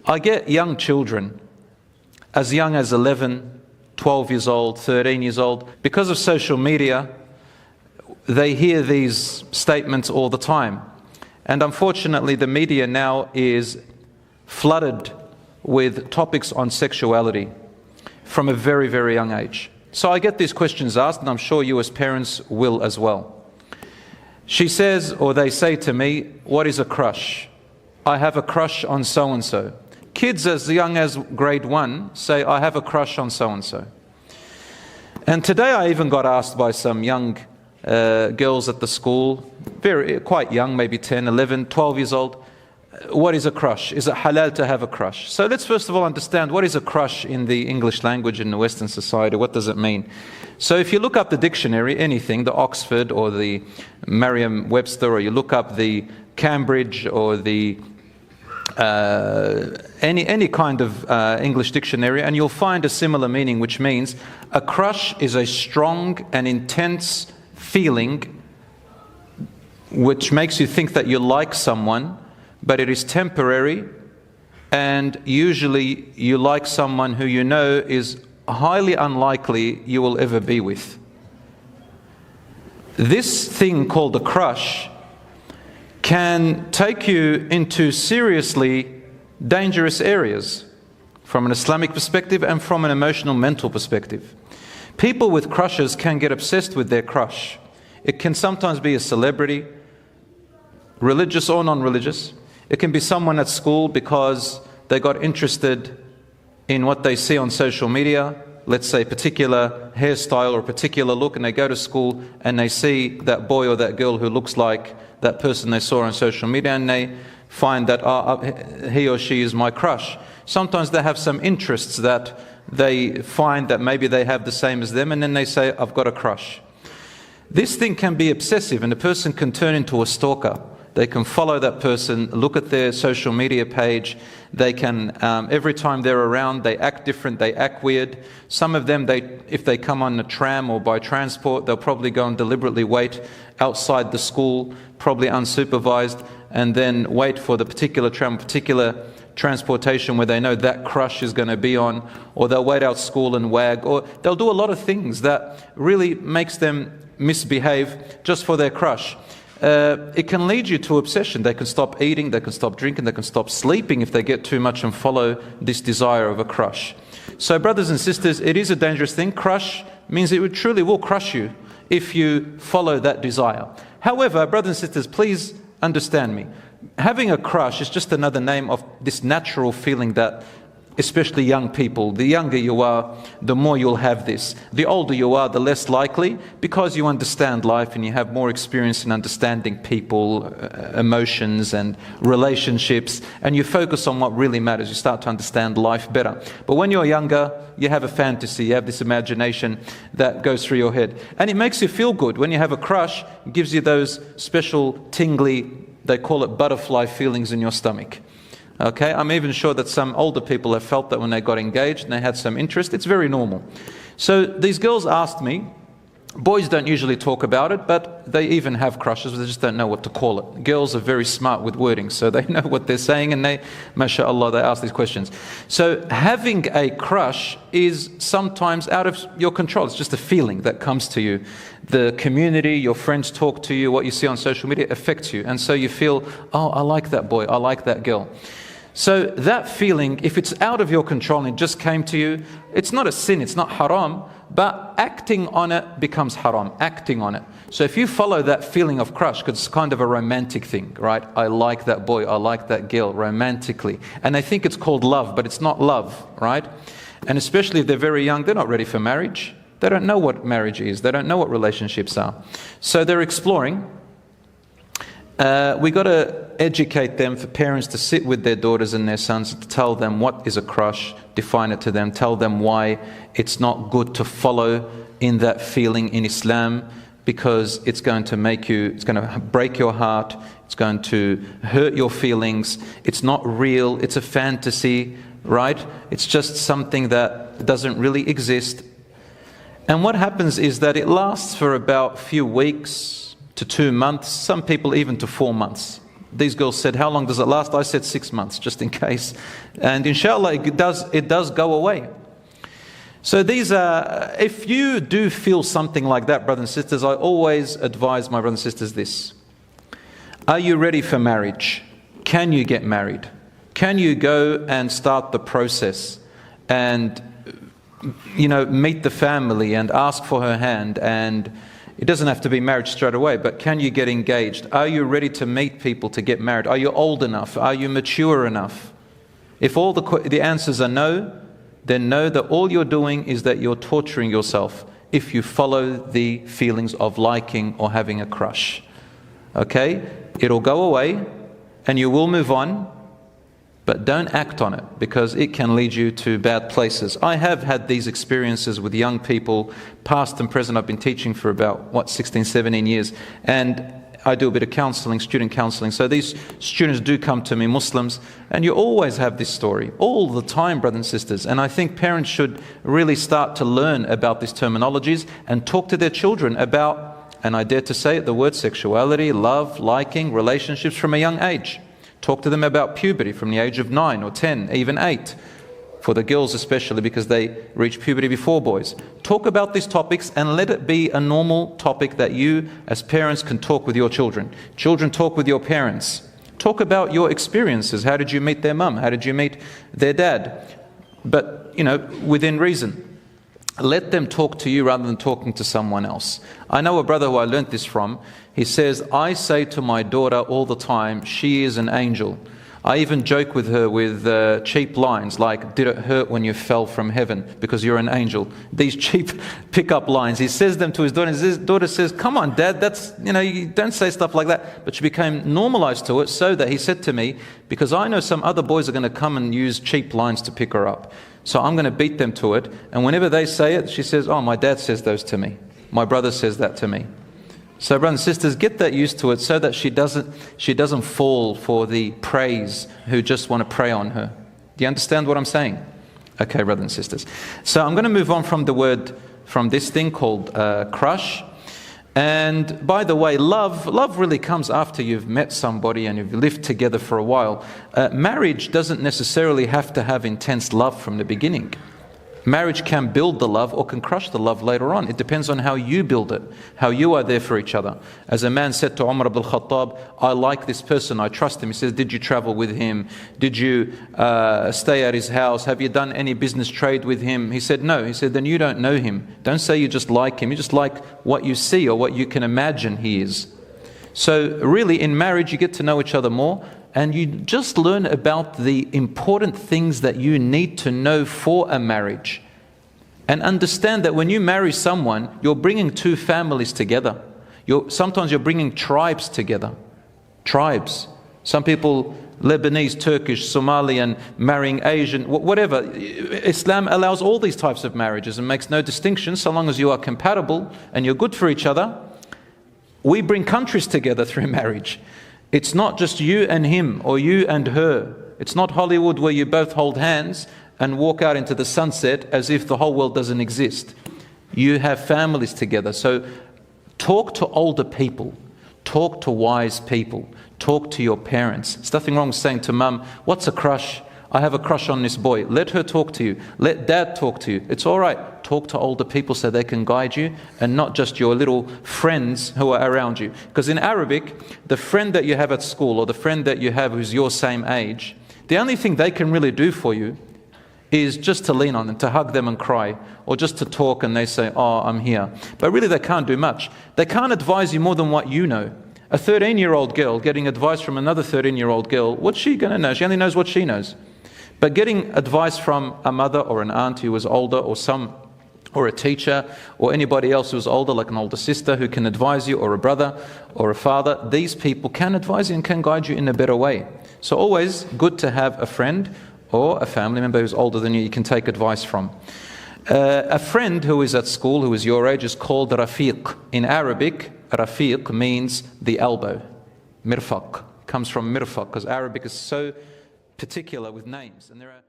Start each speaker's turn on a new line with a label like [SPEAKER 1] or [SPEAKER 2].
[SPEAKER 1] I get young children, as young as 11, 12 years old, 13 years old, because of social media, they hear these statements all the time. And unfortunately, the media now is flooded with topics on sexuality from a very, very young age. So I get these questions asked, and I'm sure you as parents will as well. She says, or they say to me, what is a crush? I have a crush on so-and-so. Kids as young as grade 1 say, I have a crush on so-and-so. And today I even got asked by some young girls at the school, quite young, maybe 10, 11, 12 years old, what is a crush? Is it halal to have a crush? So let's first of all understand what is a crush in the English language in the Western society. What does it mean? So if you look up the dictionary, anything, the Oxford or the Merriam-Webster, or you look up the Cambridge or the any kind of English dictionary, and you'll find a similar meaning, which means a crush is a strong and intense feeling which makes you think that you like someone, but it is temporary, and usually you like someone who you know is highly unlikely you will ever be with. This thing called a crush can take you into seriously dangerous areas from an Islamic perspective and from an emotional, mental perspective. People with crushes can get obsessed with their crush. It can sometimes be a celebrity, religious or non-religious. It can be someone at school because they got interested in what they see on social media, let's say a particular hairstyle or a particular look, and they go to school and they see that boy or that girl who looks like that person they saw on social media, and they find that he or she is my crush. Sometimes they have some interests that they find that maybe they have the same as them, and then they say, I've got a crush. This thing can be obsessive, and a person can turn into a stalker. They can follow that person, look at their social media page. They can, every time they're around, they act different, they act weird. Some of them, if they come on a tram or by transport, they'll probably go and deliberately wait outside the school, probably unsupervised, and then wait for the particular tram, particular transportation where they know that crush is going to be on, or they'll wait out school and wag, or they'll do a lot of things that really makes them misbehave just for their crush. It can lead you to obsession. They can stop eating, they can stop drinking, they can stop sleeping if they get too much and follow this desire of a crush. So brothers and sisters, it is a dangerous thing. Crush means it truly will crush you if you follow that desire. However, brothers and sisters, please understand me. Having a crush is just another name of this natural feeling that especially young people, the younger you are, the more you'll have this. The older you are, the less likely, because you understand life and you have more experience in understanding people, emotions and relationships, and you focus on what really matters. You start to understand life better. But when you're younger, you have a fantasy, you have this imagination that goes through your head. And it makes you feel good. When you have a crush, it gives you those special tingly, they call it butterfly feelings in your stomach. Okay, I'm even sure that some older people have felt that when they got engaged and they had some interest. It's very normal. So these girls asked me, boys don't usually talk about it, but they even have crushes, they just don't know what to call it. Girls are very smart with wording, so they know what they're saying, and they, mashallah, they ask these questions. So having a crush is sometimes out of your control. It's just a feeling that comes to you. The community, your friends talk to you, what you see on social media affects you. And so you feel, oh, I like that boy, I like that girl. So that feeling, if it's out of your control and it just came to you, it's not a sin, it's not haram, but acting on it becomes haram, acting on it. So if you follow that feeling of crush, because it's kind of a romantic thing, right? I like that boy, I like that girl, romantically. And they think it's called love, but it's not love, right? And especially if they're very young, they're not ready for marriage. They don't know what marriage is, they don't know what relationships are. So they're exploring. We got to educate them, for parents to sit with their daughters and their sons, to tell them what is a crush, define it to them, tell them why it's not good to follow in that feeling in Islam, because it's going to make you, it's going to break your heart, it's going to hurt your feelings, it's not real, it's a fantasy, right? It's just something that doesn't really exist. And what happens is that it lasts for about a few weeks to 2 months, some people even to 4 months. These girls said, how long does it last? I said 6 months, just in case. And inshallah, it does go away. So these are, if you do feel something like that, brothers and sisters, I always advise my brothers and sisters this. Are you ready for marriage? Can you get married? Can you go and start the process and, meet the family and ask for her hand? And it doesn't have to be marriage straight away, but can you get engaged? Are you ready to meet people to get married? Are you old enough? Are you mature enough? If all the answers are no, then know that all you're doing is that you're torturing yourself if you follow the feelings of liking or having a crush. Okay? It'll go away and you will move on, but don't act on it because it can lead you to bad places. I have had these experiences with young people, past and present. I've been teaching for about, 16, 17 years. And I do a bit of counseling, student counseling. So these students do come to me, Muslims, and you always have this story all the time, brothers and sisters. And I think parents should really start to learn about these terminologies and talk to their children about, and I dare to say it, the word sexuality, love, liking, relationships from a young age. Talk to them about puberty from the age of 9 or 10, even 8. For the girls especially, because they reach puberty before boys. Talk about these topics and let it be a normal topic that you as parents can talk with your children. Children, talk with your parents. Talk about your experiences. How did you meet their mum? How did you meet their dad? But, within reason. Let them talk to you rather than talking to someone else. I know a brother who I learnt this from. He says, I say to my daughter all the time, she is an angel. I even joke with her with cheap lines like, did it hurt when you fell from heaven because you're an angel? These cheap pick-up lines. He says them to his daughter, and his daughter says, come on, Dad, that's, you don't say stuff like that. But she became normalized to it, so that he said to me, because I know some other boys are going to come and use cheap lines to pick her up. So I'm going to beat them to it. And whenever they say it, she says, oh, my dad says those to me. My brother says that to me. So brothers and sisters, get that used to it so that she doesn't fall for the praise who just want to prey on her. Do you understand what I'm saying? Okay, brothers and sisters. So I'm going to move on from this thing called crush. And by the way, love really comes after you've met somebody and you've lived together for a while. Marriage doesn't necessarily have to have intense love from the beginning. Marriage can build the love or can crush the love later on. It depends on how you build it, how you are there for each other. As a man said to Umar ibn al-Khattab, I like this person, I trust him. He says, did you travel with him? Did you stay at his house? Have you done any business trade with him? He said, no. He said, then you don't know him. Don't say you just like him. You just like what you see or what you can imagine he is. So really in marriage you get to know each other more. And you just learn about the important things that you need to know for a marriage. And understand that when you marry someone, you're bringing two families together. Sometimes you're bringing tribes together. Tribes. Some people, Lebanese, Turkish, Somalian, marrying Asian, whatever. Islam allows all these types of marriages and makes no distinction so long as you are compatible and you're good for each other. We bring countries together through marriage. It's not just you and him or you and her. It's not Hollywood where you both hold hands and walk out into the sunset as if the whole world doesn't exist. You have families together. So talk to older people. Talk to wise people. Talk to your parents. There's nothing wrong with saying to mum, what's a crush? I have a crush on this boy. Let her talk to you. Let dad talk to you. It's all right. Talk to older people so they can guide you and not just your little friends who are around you. Because in Arabic, the friend that you have at school or the friend that you have who's your same age, the only thing they can really do for you is just to lean on them, to hug them and cry, or just to talk and they say, oh, I'm here. But really they can't do much. They can't advise you more than what you know. A 13-year-old girl getting advice from another 13-year-old girl, what's she going to know? She only knows what she knows. But getting advice from a mother or an aunt who was older or a teacher or anybody else who's older, like an older sister who can advise you, or a brother or a father, these people can advise you and can guide you in a better way. So always good to have a friend or a family member who's older than you can take advice from. A friend who is at school, who is your age, is called Rafiq. In Arabic, Rafiq means the elbow. Mirfaq comes from mirfaq, because Arabic is so particular with names. And there are